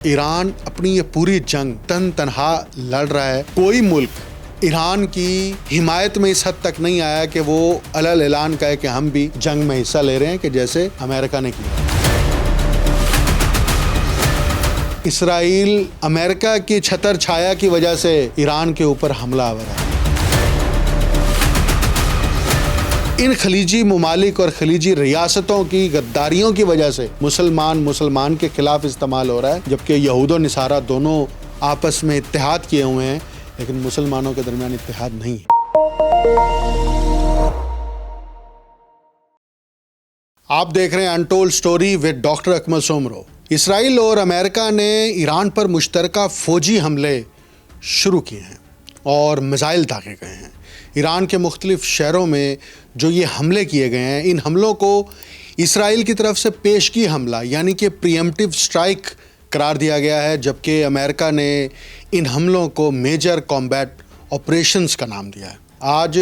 ایران اپنی یہ پوری جنگ تن تنہا لڑ رہا ہے. کوئی ملک ایران کی حمایت میں اس حد تک نہیں آیا کہ وہ علل اعلان کہے کہ ہم بھی جنگ میں حصہ لے رہے ہیں، کہ جیسے امریکہ نے کیا. اسرائیل امریکہ کی چھتر چھایا کی وجہ سے ایران کے اوپر حملہ آور ہے. ان خلیجی ممالک اور خلیجی ریاستوں کی غداریوں کی وجہ سے مسلمان کے خلاف استعمال ہو رہا ہے، جبکہ یہود و نصارہ دونوں آپس میں اتحاد کیے ہوئے ہیں، لیکن مسلمانوں کے درمیان اتحاد نہیں ہے. آپ دیکھ رہے ہیں انٹولڈ سٹوری ود ڈاکٹر اکمل سومرو. اسرائیل اور امریکہ نے ایران پر مشترکہ فوجی حملے شروع کیے ہیں اور میزائل داغے گئے ہیں. ایران کے مختلف شہروں میں جو یہ حملے کیے گئے ہیں، ان حملوں کو اسرائیل کی طرف سے پیشگی حملہ یعنی کہ پریمپٹیو اسٹرائک قرار دیا گیا ہے، جبکہ امریکہ نے ان حملوں کو میجر کامبیٹ آپریشنز کا نام دیا ہے. آج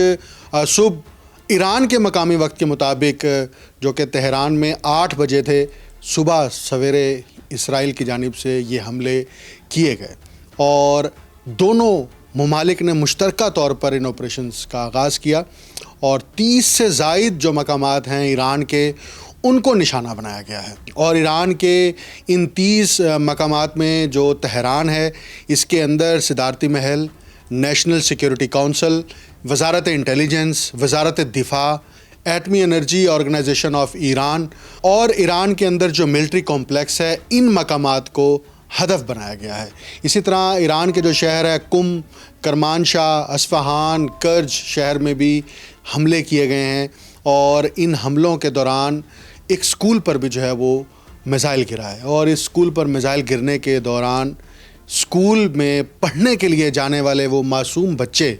صبح ایران کے مقامی وقت کے مطابق، جو کہ تہران میں 8 بجے تھے، صبح سویرے اسرائیل کی جانب سے یہ حملے کیے گئے اور دونوں ممالک نے مشترکہ طور پر ان آپریشنز کا آغاز کیا اور 30 سے زائد جو مقامات ہیں ایران کے، ان کو نشانہ بنایا گیا ہے. اور ایران کے ان 30 مقامات میں جو تہران ہے، اس کے اندر صدارتی محل، نیشنل سیکیورٹی کونسل، وزارت انٹیلیجنس، وزارت دفاع، ایٹمی انرجی آرگنائزیشن آف ایران اور ایران کے اندر جو ملٹری کمپلیکس ہے، ان مقامات کو ہدف بنایا گیا ہے. اسی طرح ایران کے جو شہر ہے قم، کرمانشاہ، اصفہان، کرج شہر میں بھی حملے کیے گئے ہیں اور ان حملوں کے دوران ایک اسکول پر بھی جو ہے وہ میزائل گرا ہے. اور اس اسکول پر میزائل گرنے کے دوران اسکول میں پڑھنے کے لیے جانے والے وہ معصوم بچے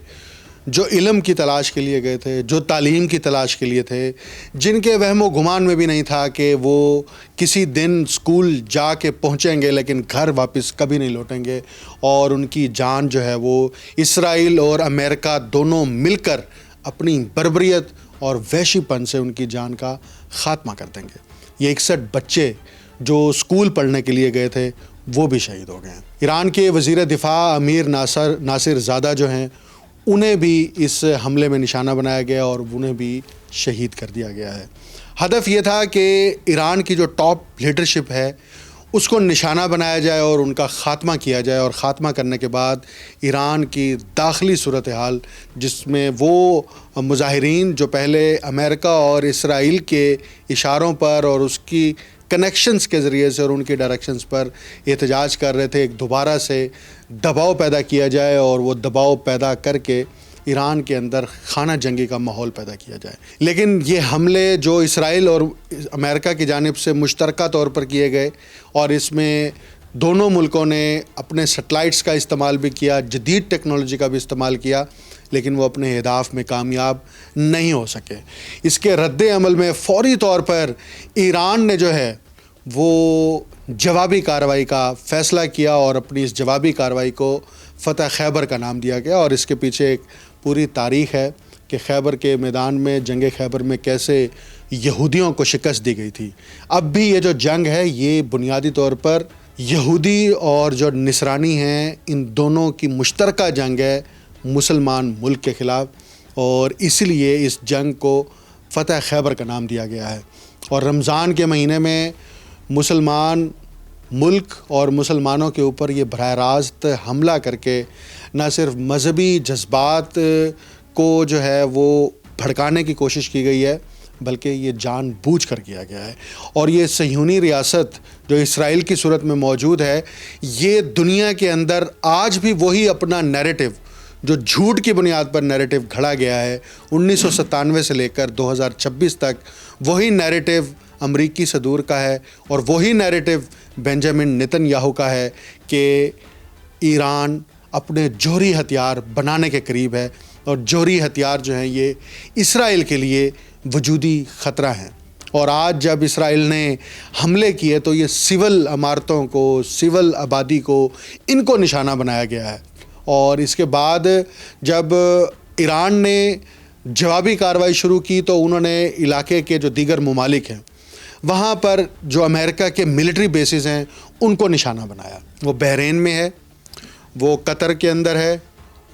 جو علم کی تلاش کے لیے گئے تھے، جو تعلیم کی تلاش کے لیے تھے، جن کے وہم و گمان میں بھی نہیں تھا کہ وہ کسی دن اسکول جا کے پہنچیں گے لیکن گھر واپس کبھی نہیں لوٹیں گے، اور ان کی جان جو ہے وہ اسرائیل اور امریکہ دونوں مل کر اپنی بربریت اور وحشی پن سے ان کی جان کا خاتمہ کر دیں گے. یہ 61 بچے جو اسکول پڑھنے کے لیے گئے تھے وہ بھی شہید ہو گئے ہیں. ایران کے وزیر دفاع امیر ناصر زادہ جو ہیں، انہیں بھی اس حملے میں نشانہ بنایا گیا اور انہیں بھی شہید کر دیا گیا ہے. ہدف یہ تھا کہ ایران کی جو ٹاپ لیڈرشپ ہے اس کو نشانہ بنایا جائے اور ان کا خاتمہ کیا جائے، اور خاتمہ کرنے کے بعد ایران کی داخلی صورتحال، جس میں وہ مظاہرین جو پہلے امریکہ اور اسرائیل کے اشاروں پر اور اس کی کنیکشنز کے ذریعے سے اور ان کی ڈائریکشنز پر احتجاج کر رہے تھے، ایک دوبارہ سے دباؤ پیدا کیا جائے اور وہ دباؤ پیدا کر کے ایران کے اندر خانہ جنگی کا ماحول پیدا کیا جائے. لیکن یہ حملے جو اسرائیل اور امریکہ کی جانب سے مشترکہ طور پر کیے گئے، اور اس میں دونوں ملکوں نے اپنے سیٹلائٹس کا استعمال بھی کیا، جدید ٹیکنالوجی کا بھی استعمال کیا، لیکن وہ اپنے اہداف میں کامیاب نہیں ہو سکے. اس کے رد عمل میں فوری طور پر ایران نے جو ہے وہ جوابی کارروائی کا فیصلہ کیا اور اپنی اس جوابی کارروائی کو فتح خیبر کا نام دیا گیا. اور اس کے پیچھے ایک پوری تاریخ ہے کہ خیبر کے میدان میں، جنگ خیبر میں کیسے یہودیوں کو شکست دی گئی تھی. اب بھی یہ جو جنگ ہے یہ بنیادی طور پر یہودی اور جو نصرانی ہیں، ان دونوں کی مشترکہ جنگ ہے مسلمان ملک کے خلاف، اور اس لیے اس جنگ کو فتح خیبر کا نام دیا گیا ہے. اور رمضان کے مہینے میں مسلمان ملک اور مسلمانوں کے اوپر یہ براہ راست حملہ کر کے نہ صرف مذہبی جذبات کو جو ہے وہ بھڑکانے کی کوشش کی گئی ہے، بلکہ یہ جان بوجھ کر کیا گیا ہے. اور یہ صہیونی ریاست جو اسرائیل کی صورت میں موجود ہے، یہ دنیا کے اندر آج بھی وہی اپنا نیریٹو، جو جھوٹ کی بنیاد پر نیریٹو گھڑا گیا ہے 1997 سے لے کر 2026 تک، وہی نیریٹو امریکی صدور کا ہے اور وہی نیریٹو بنجامن نیتن یاہو کا ہے کہ ایران اپنے جوہری ہتھیار بنانے کے قریب ہے، اور جوہری ہتھیار جو ہیں یہ اسرائیل کے لیے وجودی خطرہ ہیں. اور آج جب اسرائیل نے حملے کیے تو یہ سول عمارتوں کو، سول آبادی کو، ان کو نشانہ بنایا گیا ہے. اور اس کے بعد جب ایران نے جوابی کارروائی شروع کی تو انہوں نے علاقے کے جو دیگر ممالک ہیں وہاں پر جو امریکہ کے ملٹری بیسز ہیں ان کو نشانہ بنایا. وہ بحرین میں ہے, وہ قطر کے اندر ہے,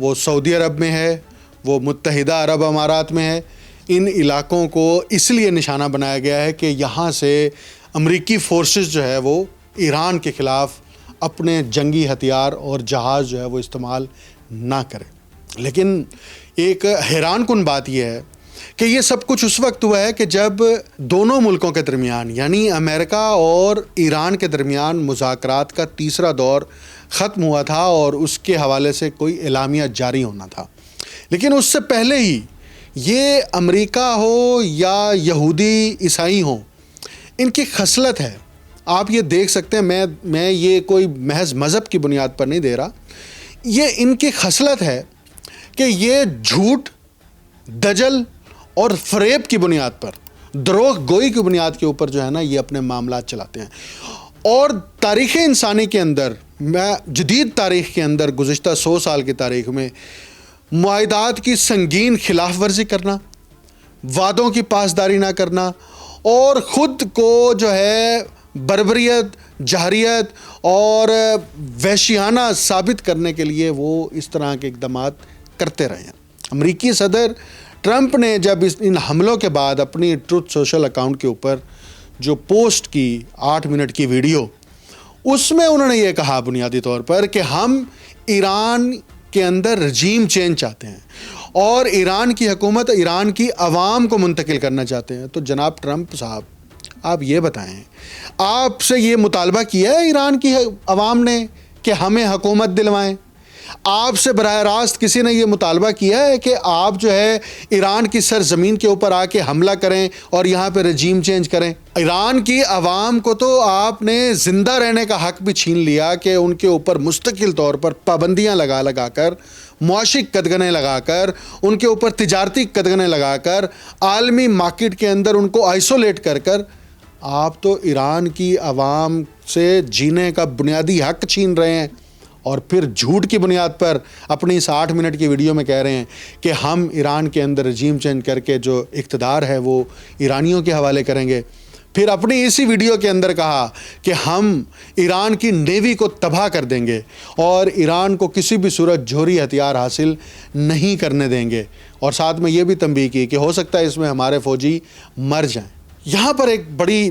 وہ سعودی عرب میں ہے, وہ متحدہ عرب امارات میں ہے. ان علاقوں کو اس لیے نشانہ بنایا گیا ہے کہ یہاں سے امریکی فورسز جو ہے وہ ایران کے خلاف اپنے جنگی ہتھیار اور جہاز جو ہے وہ استعمال نہ کرے. لیکن ایک حیران کن بات یہ ہے کہ یہ سب کچھ اس وقت ہوا ہے کہ جب دونوں ملکوں کے درمیان یعنی امریکہ اور ایران کے درمیان مذاکرات کا تیسرا دور ختم ہوا تھا اور اس کے حوالے سے کوئی اعلامیہ جاری ہونا تھا. لیکن اس سے پہلے ہی یہ امریکہ ہو یا یہودی عیسائی ہوں, ان کی خصلت ہے. آپ یہ دیکھ سکتے ہیں, میں یہ کوئی محض مذہب کی بنیاد پر نہیں دے رہا, یہ ان کی خصلت ہے کہ یہ جھوٹ, دجل اور فریب کی بنیاد پر, دروغ گوئی کی بنیاد کے اوپر جو ہے نا یہ اپنے معاملات چلاتے ہیں. اور تاریخ انسانی کے اندر, جدید تاریخ کے اندر, گزشتہ 100 سال کی تاریخ میں معاہدات کی سنگین خلاف ورزی کرنا, وعدوں کی پاسداری نہ کرنا اور خود کو جو ہے بربریت, جہریت اور وحشیانہ ثابت کرنے کے لیے وہ اس طرح کے اقدامات کرتے رہے ہیں. امریکی صدر ٹرمپ نے جب ان حملوں کے بعد اپنی ٹروتھ سوشل اکاؤنٹ کے اوپر جو پوسٹ کی 8 منٹ کی ویڈیو, اس میں انہوں نے یہ کہا بنیادی طور پر کہ ہم ایران کے اندر رجیم چینج چاہتے ہیں اور ایران کی حکومت ایران کی عوام کو منتقل کرنا چاہتے ہیں. تو جناب ٹرمپ صاحب, آپ یہ بتائیں, آپ سے یہ مطالبہ کیا ہے ایران کی عوام نے کہ ہمیں حکومت دلوائیں؟ آپ سے براہ راست کسی نے یہ مطالبہ کیا ہے کہ آپ جو ہے ایران کی سرزمین کے اوپر آ کے حملہ کریں اور یہاں پہ رجیم چینج کریں؟ ایران کی عوام کو تو آپ نے زندہ رہنے کا حق بھی چھین لیا کہ ان کے اوپر مستقل طور پر پابندیاں لگا کر, معاشی قدغنیں لگا کر, ان کے اوپر تجارتی قدغنیں لگا کر, عالمی مارکیٹ کے اندر ان کو آئسولیٹ کر آپ تو ایران کی عوام سے جینے کا بنیادی حق چھین رہے ہیں. اور پھر جھوٹ کی بنیاد پر اپنی اس 8 منٹ کی ویڈیو میں کہہ رہے ہیں کہ ہم ایران کے اندر رجیم چینج کر کے جو اقتدار ہے وہ ایرانیوں کے حوالے کریں گے. پھر اپنی اسی ویڈیو کے اندر کہا کہ ہم ایران کی نیوی کو تباہ کر دیں گے اور ایران کو کسی بھی صورت جوہری ہتھیار حاصل نہیں کرنے دیں گے. اور ساتھ میں یہ بھی تنبیہ کی کہ ہو سکتا ہے اس میں ہمارے فوجی مر جائیں. یہاں پر ایک بڑی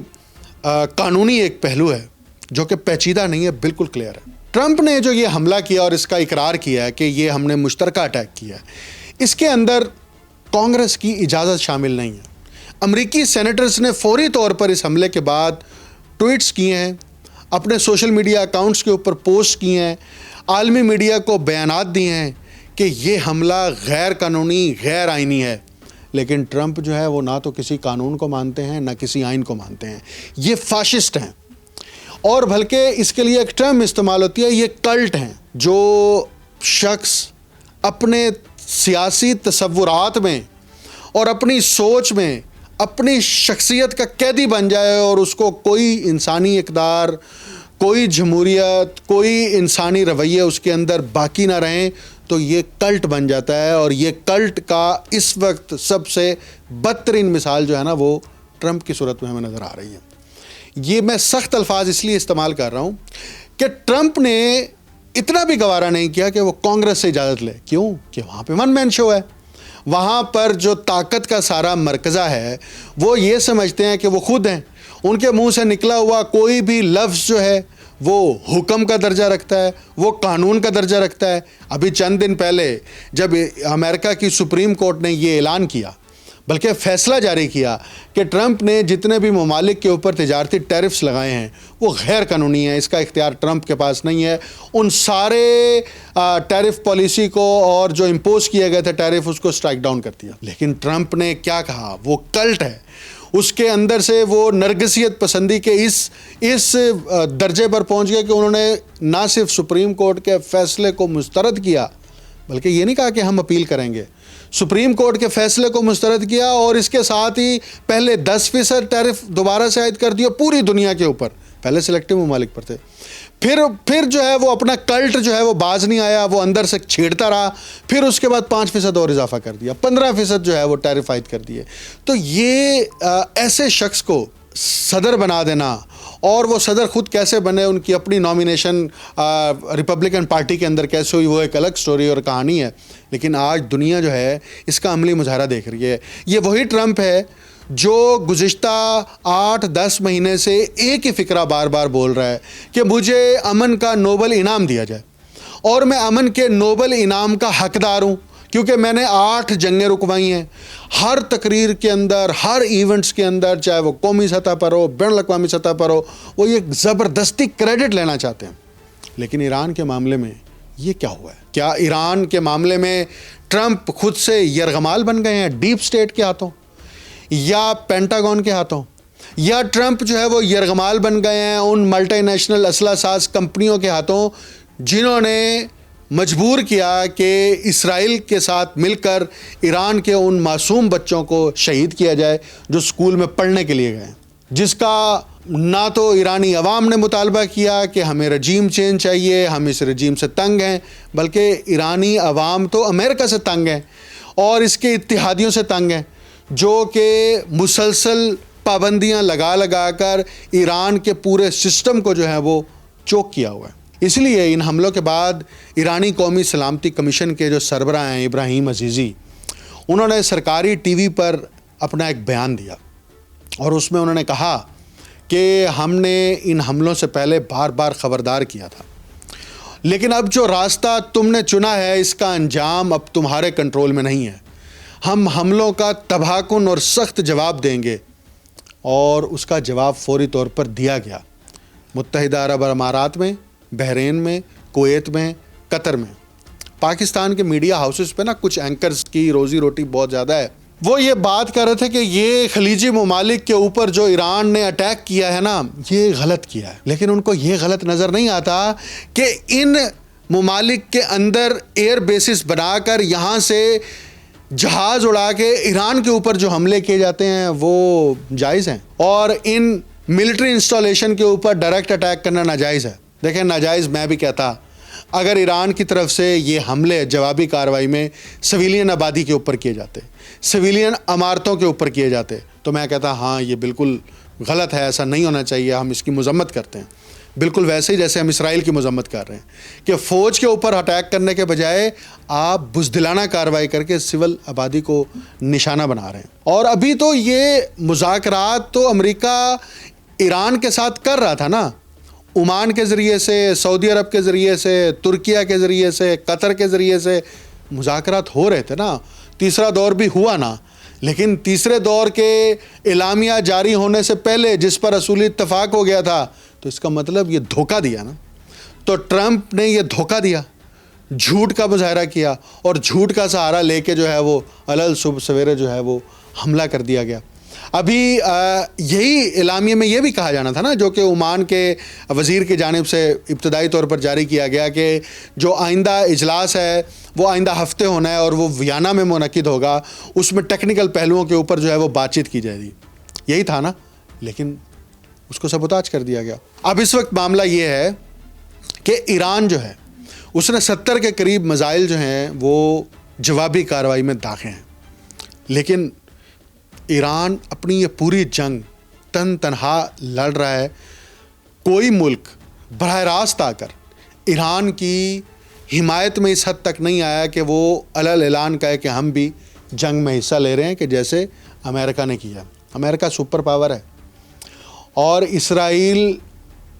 قانونی ایک پہلو ہے جو کہ پیچیدہ نہیں ہے, بالکل کلیئر ہے. ٹرمپ نے جو یہ حملہ کیا اور اس کا اقرار کیا ہے کہ یہ ہم نے مشترکہ اٹیک کیا ہے, اس کے اندر کانگریس کی اجازت شامل نہیں ہے. امریکی سینیٹرز نے فوری طور پر اس حملے کے بعد ٹویٹس کیے ہیں, اپنے سوشل میڈیا اکاؤنٹس کے اوپر پوسٹ کیے ہیں, عالمی میڈیا کو بیانات دیے ہیں کہ یہ حملہ غیر قانونی, غیر آئینی ہے. لیکن ٹرمپ جو ہے وہ نہ تو کسی قانون کو مانتے ہیں نہ کسی آئین کو مانتے ہیں. یہ فاشسٹ ہیں. اور بلکہ اس کے لیے ایک ٹرم استعمال ہوتی ہے, یہ کلٹ ہیں. جو شخص اپنے سیاسی تصورات میں اور اپنی سوچ میں اپنی شخصیت کا قیدی بن جائے اور اس کو کوئی انسانی اقدار, کوئی جمہوریت, کوئی انسانی رویے اس کے اندر باقی نہ رہیں, تو یہ کلٹ بن جاتا ہے. اور یہ کلٹ کا اس وقت سب سے بدترین مثال جو ہے نا وہ ٹرمپ کی صورت میں ہمیں نظر آ رہی ہے. یہ میں سخت الفاظ اس لیے استعمال کر رہا ہوں کہ ٹرمپ نے اتنا بھی گوارا نہیں کیا کہ وہ کانگریس سے اجازت لے. کیوں؟ کہ وہاں پہ ون مین شو ہے. وہاں پر جو طاقت کا سارا مرکزہ ہے وہ یہ سمجھتے ہیں کہ وہ خود ہیں. ان کے منہ سے نکلا ہوا کوئی بھی لفظ جو ہے وہ حکم کا درجہ رکھتا ہے, وہ قانون کا درجہ رکھتا ہے. ابھی چند دن پہلے جب امریکہ کی سپریم کورٹ نے یہ اعلان کیا, بلکہ فیصلہ جاری کیا کہ ٹرمپ نے جتنے بھی ممالک کے اوپر تجارتی ٹیرفس لگائے ہیں وہ غیر قانونی ہیں, اس کا اختیار ٹرمپ کے پاس نہیں ہے. ان سارے ٹیرف پالیسی کو اور جو امپوز کیے گئے تھے ٹیرف, اس کو اسٹرائک ڈاؤن کر دیا. لیکن ٹرمپ نے کیا کہا؟ وہ کلٹ ہے. اس کے اندر سے وہ نرگسیت پسندی کے اس درجے پر پہنچ گئے کہ انہوں نے نہ صرف سپریم کورٹ کے فیصلے کو مسترد کیا, بلکہ یہ نہیں کہا کہ ہم اپیل کریں گے. سپریم کورٹ کے فیصلے کو مسترد کیا اور اس کے ساتھ ہی پہلے 10% ٹیرف دوبارہ سے عائد کر دیا پوری دنیا کے اوپر. پہلے سلیکٹو ممالک پر تھے. پھر جو ہے وہ اپنا کلٹ جو ہے وہ باز نہیں آیا, وہ اندر سے چھیڑتا رہا. پھر اس کے بعد 5% اور اضافہ کر دیا, 15% جو ہے وہ ٹیرف عائد کر دیے. تو یہ ایسے شخص کو صدر بنا دینا اور وہ صدر خود کیسے بنے، ان کی اپنی نامینیشن ریپبلکن پارٹی کے اندر کیسے ہوئی، وہ ایک الگ سٹوری اور کہانی ہے. لیکن آج دنیا جو ہے اس کا عملی مظاہرہ دیکھ رہی ہے. یہ وہی ٹرمپ ہے جو گزشتہ 8-10 مہینے سے ایک ہی فکرہ بار بار بول رہا ہے کہ مجھے امن کا نوبل انعام دیا جائے، اور میں امن کے نوبل انعام کا حقدار ہوں کیونکہ میں نے 8 جنگیں رکوائی ہیں. ہر تقریر کے اندر، ہر ایونٹس کے اندر، چاہے وہ قومی سطح پر ہو، بین الاقوامی سطح پر ہو، وہ یہ زبردستی کریڈٹ لینا چاہتے ہیں. لیکن ایران کے معاملے میں یہ کیا ہوا ہے؟ کیا ایران کے معاملے میں ٹرمپ خود سے یرغمال بن گئے ہیں ڈیپ سٹیٹ کے ہاتھوں، یا پینٹاگون کے ہاتھوں، یا ٹرمپ جو ہے وہ یرغمال بن گئے ہیں ان ملٹی نیشنل اسلحہ ساز کمپنیوں کے ہاتھوں جنہوں نے مجبور کیا کہ اسرائیل کے ساتھ مل کر ایران کے ان معصوم بچوں کو شہید کیا جائے جو اسکول میں پڑھنے کے لیے گئے، جس کا نہ تو ایرانی عوام نے مطالبہ کیا کہ ہمیں رجیم چینج چاہیے، ہم اس رجیم سے تنگ ہیں، بلکہ ایرانی عوام تو امریکہ سے تنگ ہیں اور اس کے اتحادیوں سے تنگ ہیں جو کہ مسلسل پابندیاں لگا لگا کر ایران کے پورے سسٹم کو جو ہے وہ چوک کیا ہوا ہے. اس لیے ان حملوں کے بعد ایرانی قومی سلامتی کمیشن کے جو سربراہ ہیں ابراہیم عزیزی، انہوں نے سرکاری ٹی وی پر اپنا ایک بیان دیا اور اس میں انہوں نے کہا کہ ہم نے ان حملوں سے پہلے بار بار خبردار کیا تھا، لیکن اب جو راستہ تم نے چنا ہے اس کا انجام اب تمہارے کنٹرول میں نہیں ہے. ہم حملوں کا تباہ کن اور سخت جواب دیں گے، اور اس کا جواب فوری طور پر دیا گیا. متحدہ عرب امارات میں، بحرین میں، کویت میں، قطر میں. پاکستان کے میڈیا ہاؤسز پہ نا کچھ اینکرز کی روزی روٹی بہت زیادہ ہے. وہ یہ بات کر رہے تھے کہ یہ خلیجی ممالک کے اوپر جو ایران نے اٹیک کیا ہے نا، یہ غلط کیا ہے. لیکن ان کو یہ غلط نظر نہیں آتا کہ ان ممالک کے اندر ایئر بیسز بنا کر یہاں سے جہاز اڑا کے ایران کے اوپر جو حملے کیے جاتے ہیں وہ جائز ہیں، اور ان ملٹری انسٹالیشن کے اوپر ڈائریکٹ اٹیک کرنا ناجائز ہے. دیکھیں، ناجائز میں بھی کہتا اگر ایران کی طرف سے یہ حملے جوابی کارروائی میں سویلین آبادی کے اوپر کیے جاتے، سویلین عمارتوں کے اوپر کیے جاتے، تو میں کہتا ہاں یہ بالکل غلط ہے، ایسا نہیں ہونا چاہیے، ہم اس کی مذمت کرتے ہیں. بالکل ویسے ہی جیسے ہم اسرائیل کی مذمت کر رہے ہیں کہ فوج کے اوپر اٹیک کرنے کے بجائے آپ بزدلانہ کارروائی کر کے سول آبادی کو نشانہ بنا رہے ہیں. اور ابھی تو یہ مذاکرات تو امریکہ ایران کے ساتھ کر رہا تھا نا، عمان کے ذریعے سے، سعودی عرب کے ذریعے سے، ترکیہ کے ذریعے سے، قطر کے ذریعے سے مذاکرات ہو رہے تھے نا. تیسرا دور بھی ہوا نا، لیکن تیسرے دور کے اعلامیہ جاری ہونے سے پہلے جس پر اصولی اتفاق ہو گیا تھا، تو اس کا مطلب یہ دھوکہ دیا نا. تو ٹرمپ نے یہ دھوکہ دیا، جھوٹ کا مظاہرہ کیا، اور جھوٹ کا سہارا لے کے جو ہے وہ علل صبح سویرے جو ہے وہ حملہ کر دیا گیا. ابھی یہی اعلامیے میں یہ بھی کہا جانا تھا نا، جو کہ عمان کے وزیر کی جانب سے ابتدائی طور پر جاری کیا گیا، کہ جو آئندہ اجلاس ہے وہ آئندہ ہفتے ہونا ہے اور وہ ویانا میں منعقد ہوگا، اس میں ٹیکنیکل پہلوؤں کے اوپر جو ہے وہ بات چیت کی جائے گی. یہی تھا نا، لیکن اس کو سبوتاج کر دیا گیا. اب اس وقت معاملہ یہ ہے کہ ایران جو ہے اس نے 70 کے قریب میزائل جو ہیں وہ جوابی کارروائی میں داغے ہیں. لیکن ایران اپنی یہ پوری جنگ تنہا لڑ رہا ہے. کوئی ملک براہ راست آ کر ایران کی حمایت میں اس حد تک نہیں آیا کہ وہ علل اعلان کہے کہ ہم بھی جنگ میں حصہ لے رہے ہیں، کہ جیسے امریکہ نے کیا. امریکہ سپر پاور ہے، اور اسرائیل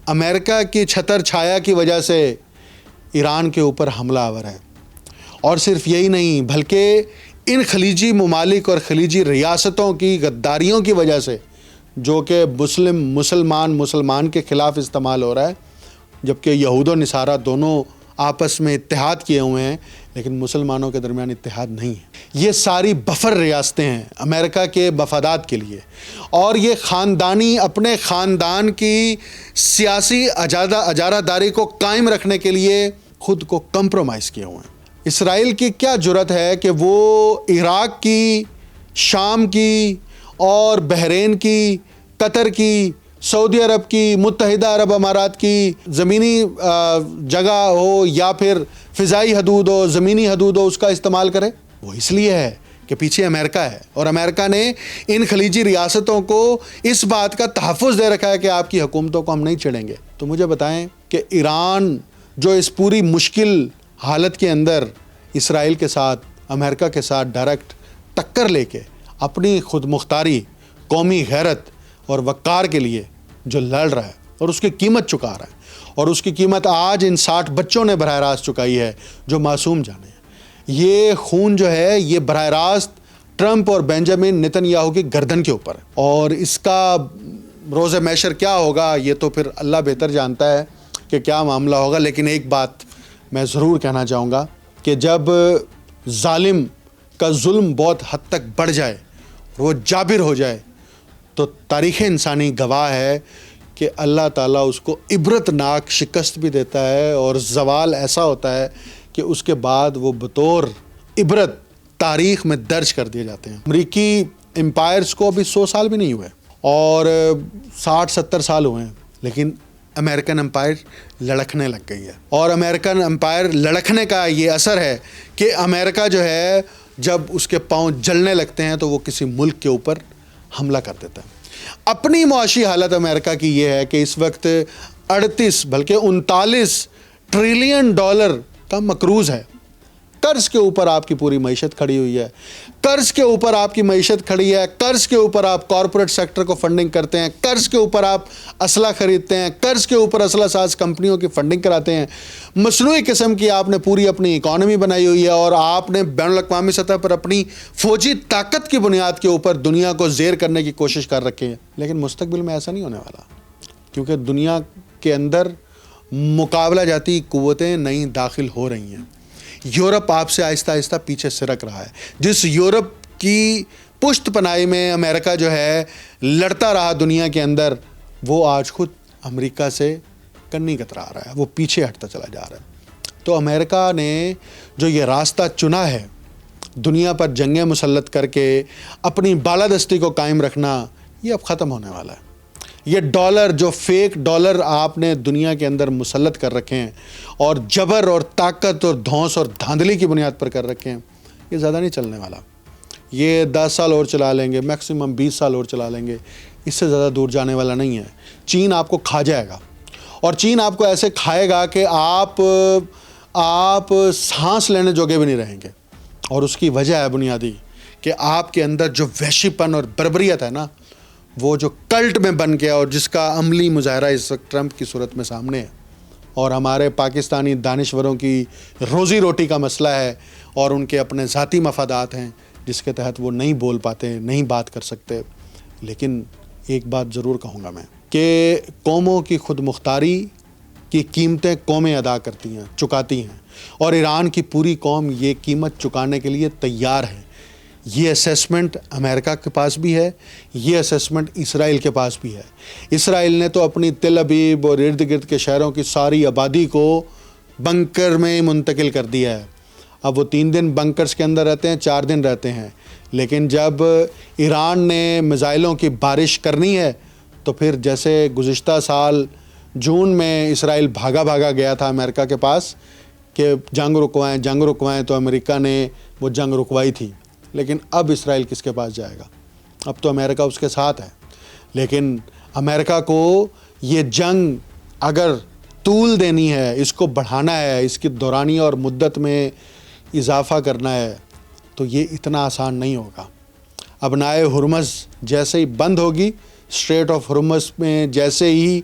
امریکہ کی چھتر چھایا کی وجہ سے ایران کے اوپر حملہ آور ہے. اور صرف یہی نہیں، بلکہ ان خلیجی ممالک اور خلیجی ریاستوں کی غداریوں کی وجہ سے، جو کہ مسلمان کے خلاف استعمال ہو رہا ہے، جبکہ یہود و نصارہ دونوں آپس میں اتحاد کیے ہوئے ہیں، لیکن مسلمانوں کے درمیان اتحاد نہیں ہے. یہ ساری بفر ریاستیں ہیں امریکہ کے مفادات کے لیے، اور یہ خاندانی اپنے خاندان کی سیاسی اجارہ داری کو قائم رکھنے کے لیے خود کو کمپرومائز کیے ہوئے ہیں. اسرائیل کی کیا جرت ہے کہ وہ عراق کی، شام کی اور بحرین کی، قطر کی، سعودی عرب کی، متحدہ عرب امارات کی زمینی جگہ ہو یا پھر فضائی حدود ہو، زمینی حدود ہو، اس کا استعمال کرے؟ وہ اس لیے ہے کہ پیچھے امریکہ ہے، اور امریکہ نے ان خلیجی ریاستوں کو اس بات کا تحفظ دے رکھا ہے کہ آپ کی حکومتوں کو ہم نہیں چھیڑیں گے۔ تو مجھے بتائیں کہ ایران جو اس پوری مشکل حالت کے اندر اسرائیل کے ساتھ، امریکہ کے ساتھ ڈائریکٹ ٹکر لے کے اپنی خود مختاری، قومی غیرت اور وقار کے لیے جو لڑ رہا ہے اور اس کی قیمت چکا رہا ہے، اور اس کی قیمت آج ان 60 بچوں نے براہ راست چکائی ہے جو معصوم جانے ہیں۔ یہ خون جو ہے یہ براہ راست ٹرمپ اور بینجامن نیتن یاہو کی گردن کے اوپر ہے، اور اس کا روز محشر کیا ہوگا یہ تو پھر اللہ بہتر جانتا ہے کہ کیا معاملہ ہوگا۔ لیکن ایک بات میں ضرور کہنا چاہوں گا کہ جب ظالم کا ظلم بہت حد تک بڑھ جائے، وہ جابر ہو جائے، تو تاریخ انسانی گواہ ہے کہ اللہ تعالیٰ اس کو عبرت ناک شکست بھی دیتا ہے، اور زوال ایسا ہوتا ہے کہ اس کے بعد وہ بطور عبرت تاریخ میں درج کر دیے جاتے ہیں۔ امریکی امپائرز کو ابھی 100 سال بھی نہیں ہوئے اور 60-70 سال ہوئے ہیں، لیکن امریکن امپائر لڑکھنے لگ گئی ہے، اور امریکن امپائر لڑکھنے کا یہ اثر ہے کہ امریکہ جو ہے جب اس کے پاؤں جلنے لگتے ہیں تو وہ کسی ملک کے اوپر حملہ کر دیتا ہے۔ اپنی معاشی حالت امریکہ کی یہ ہے کہ اس وقت 38 بلکہ 39 ٹریلین ڈالر کا مقروض ہے۔ قرض کے اوپر آپ کی پوری معیشت کھڑی ہوئی ہے، قرض کے اوپر آپ کی معیشت کھڑی ہے، قرض کے اوپر آپ کارپوریٹ سیکٹر کو فنڈنگ کرتے ہیں، قرض کے اوپر آپ اسلحہ خریدتے ہیں، قرض کے اوپر اسلحہ ساز کمپنیوں کی فنڈنگ کراتے ہیں، مصنوعی قسم کی آپ نے پوری اپنی اکانومی بنائی ہوئی ہے، اور آپ نے بین الاقوامی سطح پر اپنی فوجی طاقت کی بنیاد کے اوپر دنیا کو زیر کرنے کی کوشش کر رکھے ہیں۔ لیکن مستقبل میں ایسا نہیں ہونے والا، کیونکہ دنیا کے اندر مقابلہ جاتی قوتیں نئی داخل ہو رہی ہیں۔ یورپ آپ سے آہستہ آہستہ پیچھے سرک رہا ہے۔ جس یورپ کی پشت پناہی میں امریکہ جو ہے لڑتا رہا دنیا کے اندر، وہ آج خود امریکہ سے کنی کترا رہا ہے، وہ پیچھے ہٹتا چلا جا رہا ہے۔ تو امریکہ نے جو یہ راستہ چنا ہے دنیا پر جنگیں مسلط کر کے اپنی بالادستی کو قائم رکھنا، یہ اب ختم ہونے والا ہے۔ یہ ڈالر، جو فیک ڈالر آپ نے دنیا کے اندر مسلط کر رکھے ہیں اور جبر اور طاقت اور دھونس اور دھاندلی کی بنیاد پر کر رکھے ہیں، یہ زیادہ نہیں چلنے والا۔ یہ 10 سال اور چلا لیں گے، میکسیمم 20 سال اور چلا لیں گے، اس سے زیادہ دور جانے والا نہیں ہے۔ چین آپ کو کھا جائے گا، اور چین آپ کو ایسے کھائے گا کہ آپ سانس لینے جوگے بھی نہیں رہیں گے۔ اور اس کی وجہ ہے بنیادی کہ آپ کے اندر جو وحشی پن اور بربریت ہے نا، وہ جو کلٹ میں بن گیا، اور جس کا عملی مظاہرہ اس وقت ٹرمپ کی صورت میں سامنے ہے، اور ہمارے پاکستانی دانشوروں کی روزی روٹی کا مسئلہ ہے، اور ان کے اپنے ذاتی مفادات ہیں جس کے تحت وہ نہیں بول پاتے، نہیں بات کر سکتے۔ لیکن ایک بات ضرور کہوں گا میں کہ قوموں کی خود مختاری کی قیمتیں قومیں ادا کرتی ہیں، چکاتی ہیں، اور ایران کی پوری قوم یہ قیمت چکانے کے لیے تیار ہے۔ یہ اسیسمنٹ امریکہ کے پاس بھی ہے، یہ اسیسمنٹ اسرائیل کے پاس بھی ہے۔ اسرائیل نے تو اپنی تل ابیب اور ارد گرد کے شہروں کی ساری آبادی کو بنکر میں منتقل کر دیا ہے۔ اب وہ 3 دن بنکرز کے اندر رہتے ہیں، 4 دن رہتے ہیں، لیکن جب ایران نے میزائلوں کی بارش کرنی ہے تو پھر جیسے گزشتہ سال جون میں اسرائیل بھاگا گیا تھا امریکہ کے پاس کہ جنگ رکوائیں، تو امریکہ نے وہ جنگ رکوائی تھی۔ لیکن اب اسرائیل کس کے پاس جائے گا؟ اب تو امریکہ اس کے ساتھ ہے، لیکن امریکہ کو یہ جنگ اگر طول دینی ہے، اس کو بڑھانا ہے، اس کی دورانیہ اور مدت میں اضافہ کرنا ہے، تو یہ اتنا آسان نہیں ہوگا۔ ابنائے ہرمز جیسے ہی بند ہوگی، اسٹریٹ آف ہرمز میں جیسے ہی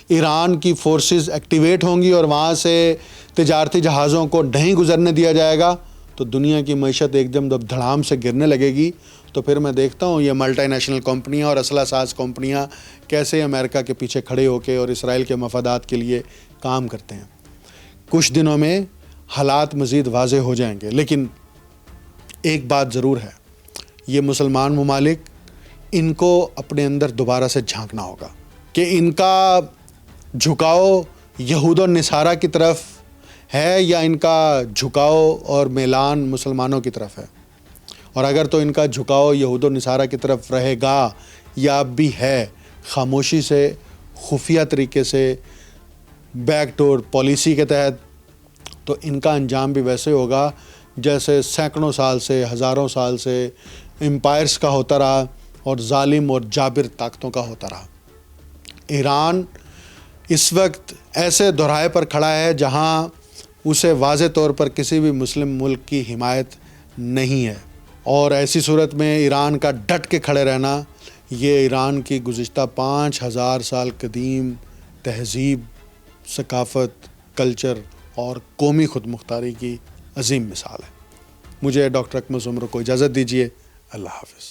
ایران کی فورسز ایکٹیویٹ ہوں گی اور وہاں سے تجارتی جہازوں کو نہیں گزرنے دیا جائے گا، تو دنیا کی معیشت ایک دم دھڑام سے گرنے لگے گی۔ تو پھر میں دیکھتا ہوں یہ ملٹی نیشنل کمپنیاں اور اسلحہ ساز کمپنیاں کیسے امریکہ کے پیچھے کھڑے ہو کے اور اسرائیل کے مفادات کے لیے کام کرتے ہیں۔ کچھ دنوں میں حالات مزید واضح ہو جائیں گے، لیکن ایک بات ضرور ہے، یہ مسلمان ممالک، ان کو اپنے اندر دوبارہ سے جھانکنا ہوگا کہ ان کا جھکاؤ یہود و نصارہ کی طرف ہے یا ان کا جھکاؤ اور میلان مسلمانوں کی طرف ہے۔ اور اگر تو ان کا جھکاؤ یہود و نصارہ کی طرف رہے گا یا اب بھی ہے، خاموشی سے، خفیہ طریقے سے، بیک ڈور پالیسی کے تحت، تو ان کا انجام بھی ویسے ہوگا جیسے سینکڑوں سال سے، ہزاروں سال سے امپائرز کا ہوتا رہا اور ظالم اور جابر طاقتوں کا ہوتا رہا۔ ایران اس وقت ایسے دہرائے پر کھڑا ہے جہاں اسے واضح طور پر کسی بھی مسلم ملک کی حمایت نہیں ہے، اور ایسی صورت میں ایران کا ڈٹ کے کھڑے رہنا یہ ایران کی گزشتہ 5000 سال قدیم تہذیب، ثقافت، کلچر اور قومی خود مختاری کی عظیم مثال ہے۔ مجھے ڈاکٹر اکمل سومرو کو اجازت دیجیے۔ اللہ حافظ۔